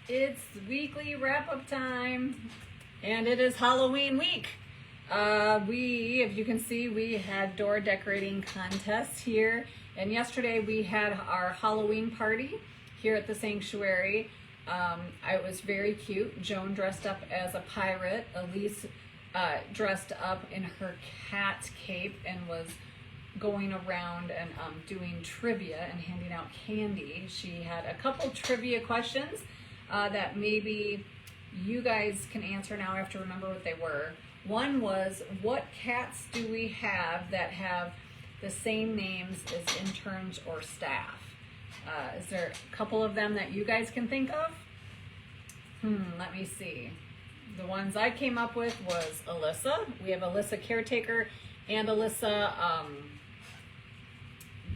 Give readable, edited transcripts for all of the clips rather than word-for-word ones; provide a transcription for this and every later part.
It's weekly wrap-up time, and it is Halloween week. If you can see, we had door decorating contests here, and yesterday we had our Halloween party here at the sanctuary. It was very cute. Joan dressed up as a pirate. Elise dressed up in her cat cape and was going around and doing trivia and handing out candy. She had a couple trivia questions that maybe you guys can answer now. I have to remember what they were. One was, what cats do we have that have the same names as interns or staff? Is there a couple of them that you guys can think of? Let me see. The ones I came up with was Alyssa. We have Alyssa Caretaker and Alyssa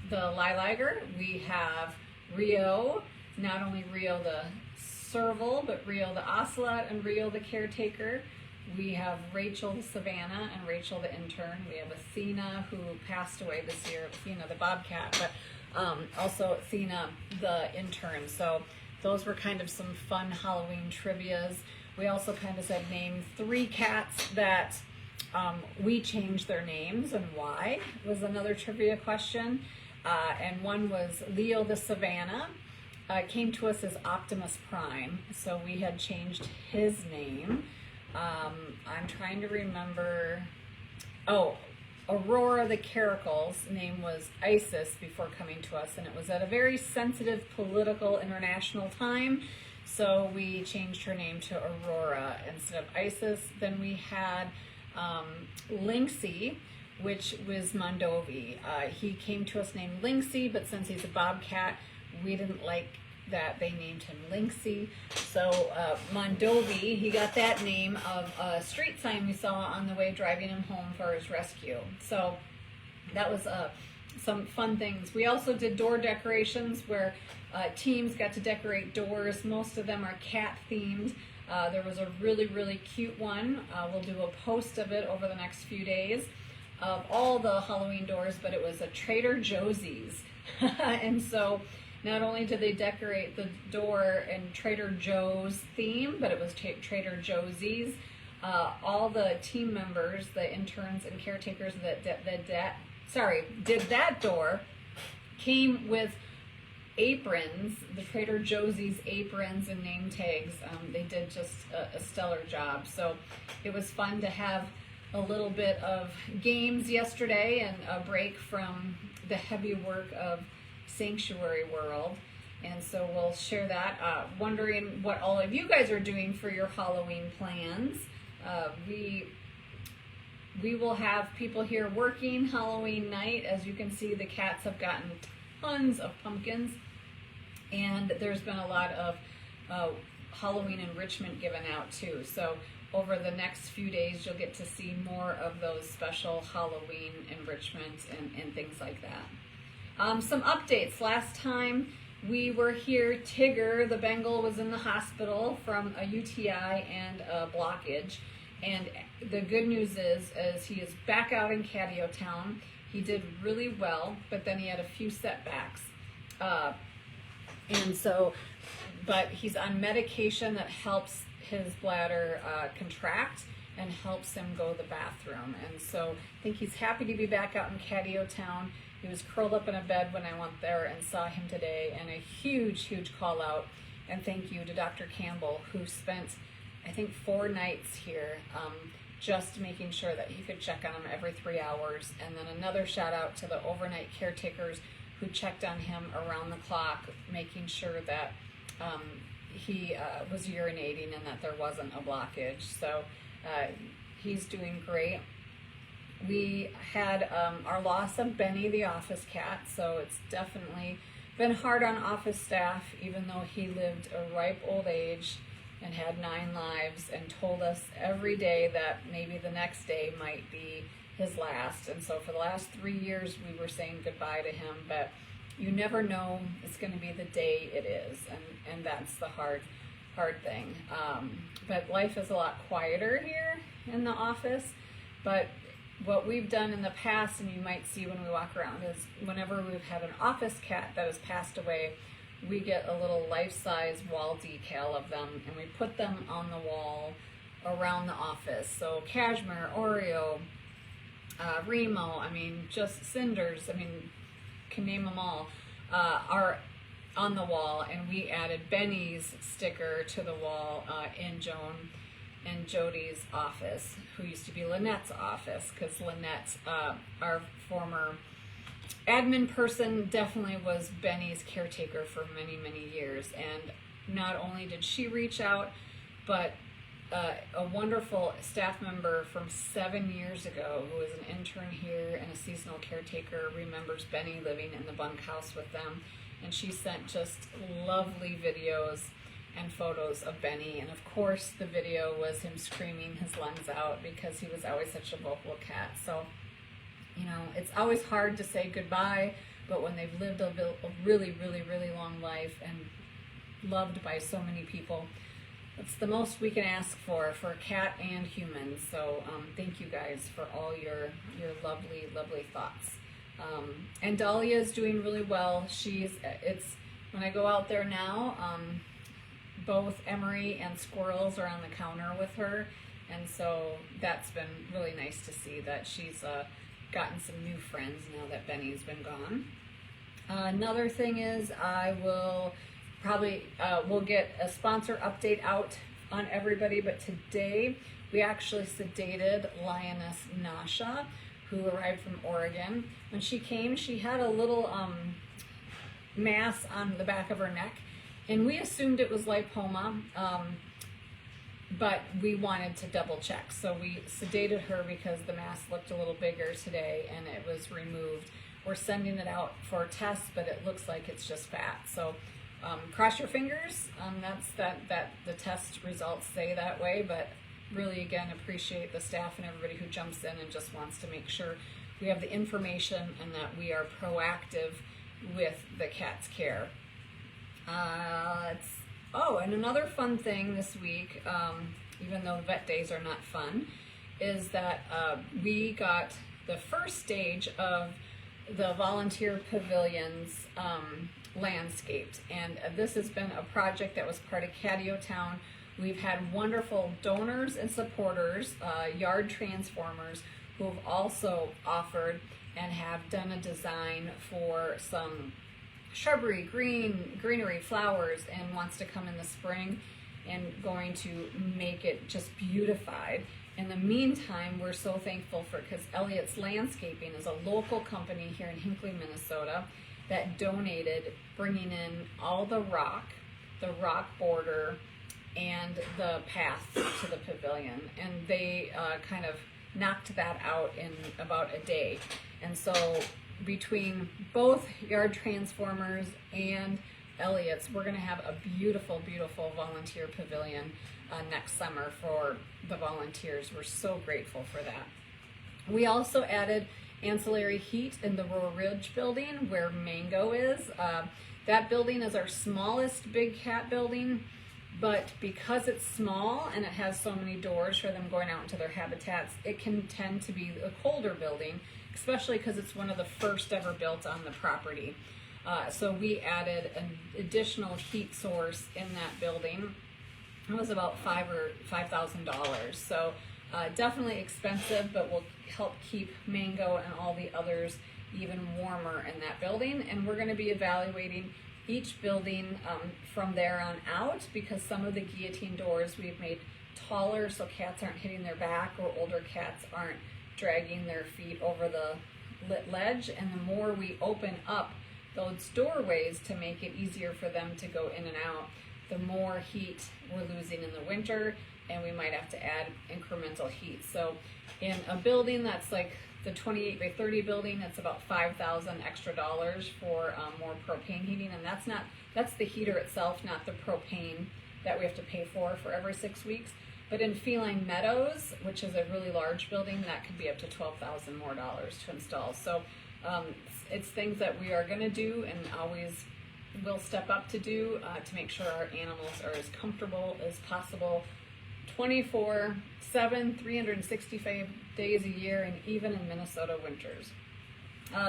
the Lilager. We have Rio, not only Rio the Serval, but Rio the Ocelot and Rio the Caretaker. We have Rachel the Savannah and Rachel the Intern. We have Athena, who passed away this year, Athena the Bobcat, but also Athena the Intern. So those were kind of some fun Halloween trivias. We also kind of said name 3 cats that we changed their names and why was another trivia question. And one was Leo the Savannah. Came to us as Optimus Prime, so we had changed his name. I'm trying to remember. Oh, Aurora the Caracal's name was Isis before coming to us, and it was at a very sensitive political international time, so we changed her name to Aurora instead of Isis. Then we had Lynxie, which was Mondovi. He came to us named Lynxie, but since he's a bobcat, we didn't like that they named him Lynxie. So Mondovi, he got that name of a street sign we saw on the way driving him home for his rescue. So that was some fun things. We also did door decorations where teams got to decorate doors. Most of them are cat themed. There was a really, really cute one. We'll do a post of it over the next few days of all the Halloween doors, but it was a Trader Josie's. And so not only did they decorate the door in Trader Joe's theme, but it was Trader Josie's. All the team members, the interns and caretakers that did that door came with aprons, the Trader Josie's aprons and name tags. They did just a stellar job. So it was fun to have a little bit of games yesterday and a break from the heavy work of Sanctuary World, and so we'll share that. Wondering what all of you guys are doing for your Halloween plans. We will have people here working Halloween night. As you can see, the cats have gotten tons of pumpkins, and there's been a lot of Halloween enrichment given out too. So over the next few days, you'll get to see more of those special Halloween enrichments and things like that. Some updates. Last time we were here, Tygger, the Bengal, was in the hospital from a UTI and a blockage. And the good news is he is back out in Catio Town. He did really well, but then he had a few setbacks. But he's on medication that helps his bladder contract and helps him go to the bathroom. And so I think he's happy to be back out in Catio Town. He was curled up in a bed when I went there and saw him today, and a huge, huge call out and thank you to Dr. Campbell, who spent, I think, 4 nights here just making sure that he could check on him every 3 hours. And then another shout out to the overnight caretakers who checked on him around the clock, making sure that he was urinating and that there wasn't a blockage. So he's doing great. We had our loss of Benny, the office cat, so it's definitely been hard on office staff, even though he lived a ripe old age and had 9 lives and told us every day that maybe the next day might be his last. And so for the last 3 years, we were saying goodbye to him, but you never know, it's going to be the day it is, and that's the hard thing. But life is a lot quieter here in the office, but what we've done in the past, and you might see when we walk around, is whenever we've had an office cat that has passed away, we get a little life-size wall decal of them, and we put them on the wall around the office. So Cashmere, Oreo, Remo, I mean, just Cinders, I mean, can name them all, are on the wall. And we added Benny's sticker to the wall in Joan and Jody's office, who used to be Lynette's office, because Lynette, our former admin person, definitely was Benny's caretaker for many, many years. And not only did she reach out, but a wonderful staff member from 7 years ago, who was an intern here and a seasonal caretaker, remembers Benny living in the bunkhouse with them. And she sent just lovely videos and photos of Benny. And of course, the video was him screaming his lungs out, because he was always such a vocal cat. So, you know, it's always hard to say goodbye, but when they've lived a really, really, really long life and loved by so many people, it's the most we can ask for a cat and humans. So thank you guys for all your lovely, lovely thoughts. And Dahlia is doing really well. When I go out there now, both Emery and Squirrels are on the counter with her, and so that's been really nice to see that she's gotten some new friends now that Benny's been gone. Another thing is, I will probably we'll get a sponsor update out on everybody, but today we actually sedated Lioness Nasha, who arrived from Oregon. When she came, she had a little mass on the back of her neck, and we assumed it was lipoma, but we wanted to double check. So we sedated her because the mass looked a little bigger today, and it was removed. We're sending it out for tests, but it looks like it's just fat. So cross your fingers. That the test results say that way, but really, again, appreciate the staff and everybody who jumps in and just wants to make sure we have the information and that we are proactive with the cat's care. And another fun thing this week, even though vet days are not fun, is that we got the first stage of the volunteer pavilions landscaped, and this has been a project that was part of Catio Town. We've had wonderful donors and supporters, yard transformers, who have also offered and have done a design for some shrubbery, greenery, flowers, and wants to come in the spring and going to make it just beautified. In the meantime, we're so thankful because Elliott's Landscaping is a local company here in Hinckley, Minnesota, that donated, bringing in all the rock border, and the path to the pavilion. And they kind of knocked that out in about a day. And so between both Yard Transformers and Elliott's, we're going to have a beautiful, beautiful volunteer pavilion next summer for the volunteers. We're so grateful for that. We also added ancillary heat in the Rural Ridge building where Mango is. That building is our smallest big cat building, but because it's small and it has so many doors for them going out into their habitats, it can tend to be a colder building, especially because it's one of the first ever built on the property. So we added an additional heat source in that building. It was about $5,000. So definitely expensive, but will help keep Mango and all the others even warmer in that building. And we're going to be evaluating each building from there on out, because some of the guillotine doors we've made taller so cats aren't hitting their back, or older cats aren't dragging their feet over the lit ledge. And the more we open up those doorways to make it easier for them to go in and out, the more heat we're losing in the winter, and we might have to add incremental heat. So in a building that's like the 28 by 30 building, it's about $5,000 extra for more propane heating, and that's the heater itself, not the propane that we have to pay for every 6 weeks. But in Feline Meadows, which is a really large building, that could be up to $12,000 more to install. So it's things that we are going to do and always will step up to do to make sure our animals are as comfortable as possible 24/7, 365 days a year, and even in Minnesota winters.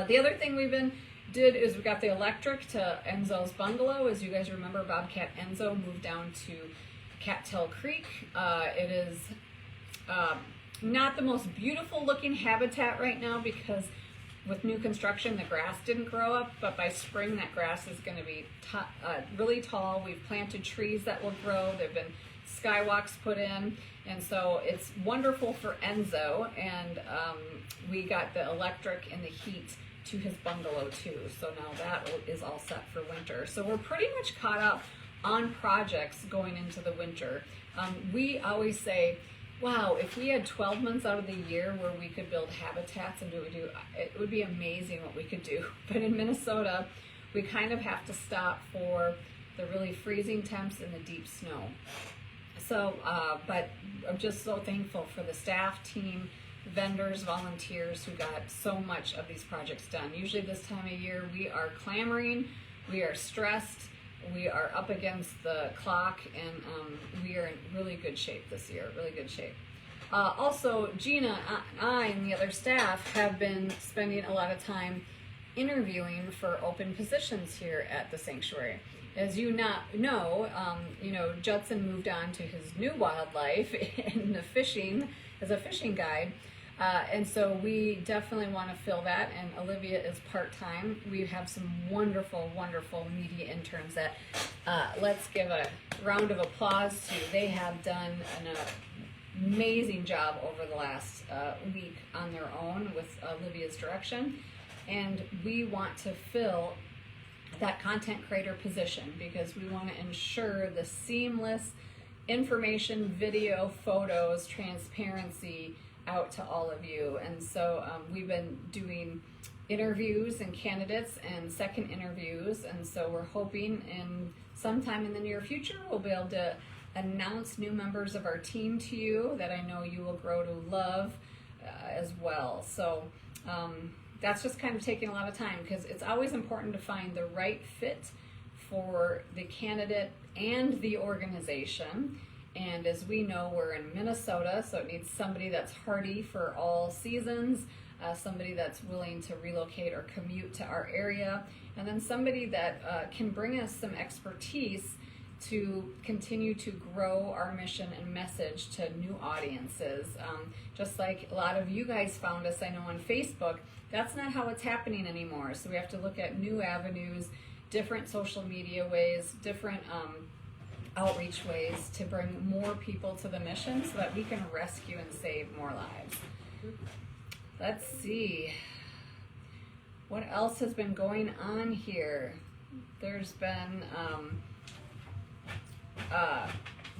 The other thing we've been did is we got the electric to Enzo's bungalow. As you guys remember, Bobcat Enzo moved down to Cattail Creek. It is not the most beautiful looking habitat right now because with new construction the grass didn't grow up, but by spring that grass is going to be really tall. We've planted trees that will grow. There have been skywalks put in, and so it's wonderful for Enzo, and we got the electric and the heat to his bungalow too, so now that is all set for winter. So we're pretty much caught up on projects going into the winter. We always say, wow, if we had 12 months out of the year where we could build habitats and do what we do, it would be amazing what we could do. But in Minnesota, we kind of have to stop for the really freezing temps and the deep snow. So, but I'm just so thankful for the staff, team, vendors, volunteers who got so much of these projects done. Usually this time of year, we are clamoring, we are stressed, we are up against the clock, and we are in really good shape this year, really good shape. Also, Gina and I and the other staff have been spending a lot of time interviewing for open positions here at the sanctuary. As you know, Judson moved on to his new wildlife in the fishing, as a fishing guide. And so we definitely want to fill that, and Olivia is part-time. We have some wonderful, wonderful media interns that let's give a round of applause to. They have done an amazing job over the last week on their own with Olivia's direction, and we want to fill that content creator position because we want to ensure the seamless information, video, photos, transparency out to all of you. And so we've been doing interviews and candidates and second interviews, and so we're hoping in sometime in the near future we'll be able to announce new members of our team to you that I know you will grow to love as well. So that's just kind of taking a lot of time because it's always important to find the right fit for the candidate and the organization. And as we know, we're in Minnesota, so it needs somebody that's hardy for all seasons, somebody that's willing to relocate or commute to our area, and then somebody that can bring us some expertise to continue to grow our mission and message to new audiences. Just like a lot of you guys found us, I know, on Facebook, that's not how it's happening anymore. So we have to look at new avenues, different social media ways, different outreach ways to bring more people to the mission so that we can rescue and save more lives. Let's see. What else has been going on here? There's been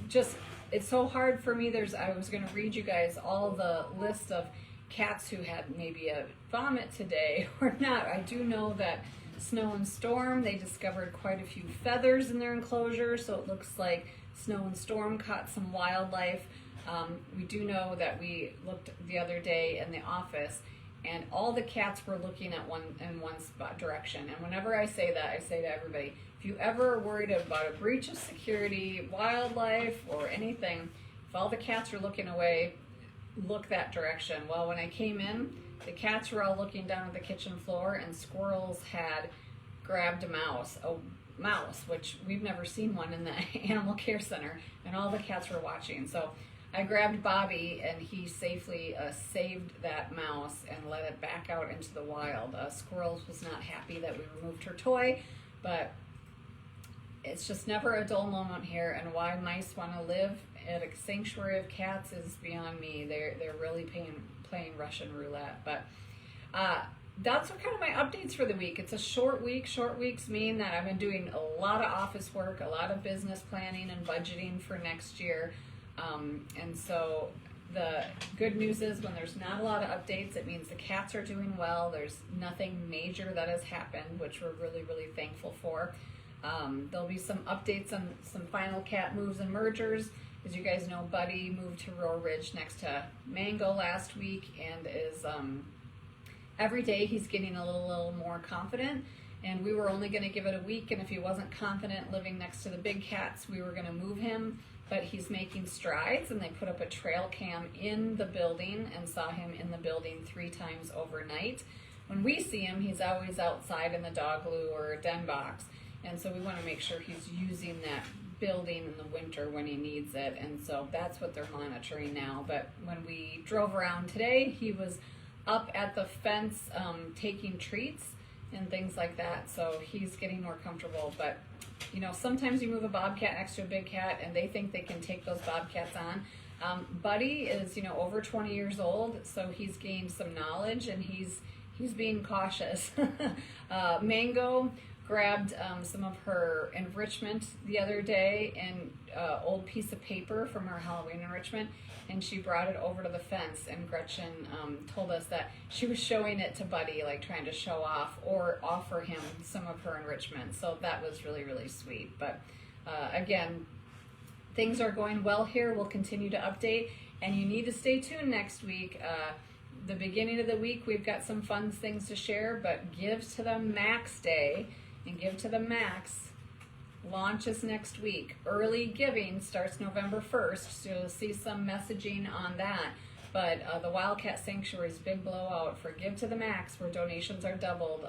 just, it's so hard for me. I was going to read you guys all the list of cats who had maybe a vomit today or not. I do know that Snow and Storm, they discovered quite a few feathers in their enclosure, so it looks like Snow and Storm caught some wildlife. We do know that we looked the other day in the office and all the cats were looking at one spot direction. And whenever I say that, I say to everybody, if you ever are worried about a breach of security, wildlife, or anything, if all the cats are looking away, look that direction. Well, when I came in, the cats were all looking down at the kitchen floor, and squirrels had grabbed a mouse, which we've never seen one in the animal care center, and all the cats were watching. So I grabbed Bobby, and he safely saved that mouse and let it back out into the wild. Squirrels was not happy that we removed her toy, but it's just never a dull moment here, and why mice want to live at a sanctuary of cats is beyond me. They're really playing Russian roulette. But that's what kind of my updates for the week. It's a short week. Short weeks mean that I've been doing a lot of office work, a lot of business planning and budgeting for next year. And so the good news is when there's not a lot of updates, it means the cats are doing well. There's nothing major that has happened, which we're really, really thankful for. There'll be some updates on some final cat moves and mergers. As you guys know, Buddy moved to Roar Ridge next to Mango last week, and is every day he's getting a little more confident. And we were only going to give it a week, and if he wasn't confident living next to the big cats, we were going to move him. But he's making strides, and they put up a trail cam in the building and saw him in the building 3 times overnight. when we see him, he's always outside in the dog loo or den box. And so we want to make sure he's using that building in the winter when he needs it. And so that's what they're monitoring now. But when we drove around today, he was up at the fence taking treats and things like that. So he's getting more comfortable. But, you know, sometimes you move a bobcat next to a big cat and they think they can take those bobcats on. Buddy is, you know, over 20 years old, so he's gained some knowledge and he's being cautious. Mango grabbed some of her enrichment the other day, and old piece of paper from her Halloween enrichment, and she brought it over to the fence, and Gretchen told us that she was showing it to Buddy, like trying to show off or offer him some of her enrichment. So that was really, really sweet. But again, things are going well here. We'll continue to update, and you need to stay tuned next week. The beginning of the week, we've got some fun things to share, but Give to the Max Day and Give to the Max launches next week. Early giving starts November 1st, so you'll see some messaging on that. But the Wildcat Sanctuary's big blowout for Give to the Max, where donations are doubled,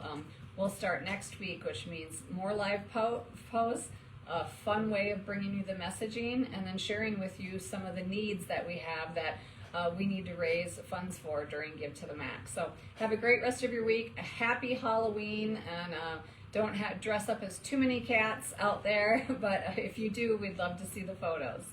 will start next week, which means more live posts, a fun way of bringing you the messaging, and then sharing with you some of the needs that we have that we need to raise funds for during Give to the Max. So have a great rest of your week. A happy Halloween, and don't dress up as too many cats out there, but if you do, we'd love to see the photos.